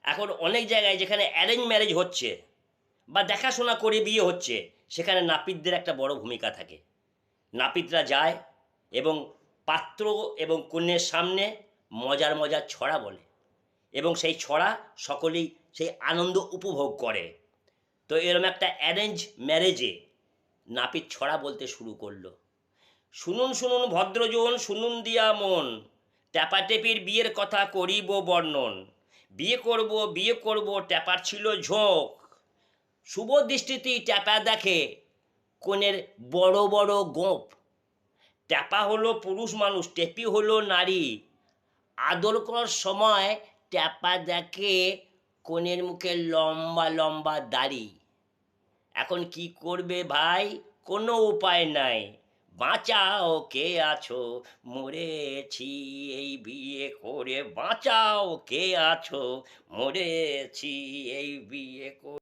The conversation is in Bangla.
এখন অনেক জায়গায় যেখানে অ্যারেঞ্জ ম্যারেজ হচ্ছে বা দেখাশোনা করে বিয়ে হচ্ছে, সেখানে নাপিতদের একটা বড় ভূমিকা থাকে। নাপিতরা যায় এবং পাত্র এবং কন্যের সামনে মজার, মজার ছড়া বলে এবং সেই ছড়া সকলেই সেই আনন্দ উপভোগ করে। তো এরম একটা অ্যারেঞ্জ ম্যারেজে নাপিত ছড়া বলতে শুরু করলো। শুনুন, শুনুন ভদ্রজন, শুনুন দিয়া মন, ট্যাপাটেপির বিয়ের কথা করিব বর্ণন। বিয়ে করব, ট্যাপার ছিল ঝোঁক। শুভ দৃষ্টিতেই ট্যাপা দেখে কনের বড় বড় গোঁফ। ট্যাপা হলো পুরুষ মানুষ, টেপি হলো নারী। আদর করার সময় ট্যাপা দেখে কনের মুখে লম্বা লম্বা দাড়ি। এখন কি করবে ভাই, কোনো উপায় নাই। বাঁচাও কে আছো, মরেছি এই বিয়ে করে। বাঁচাও কে আছো, মরেছি এই বিয়ে করে।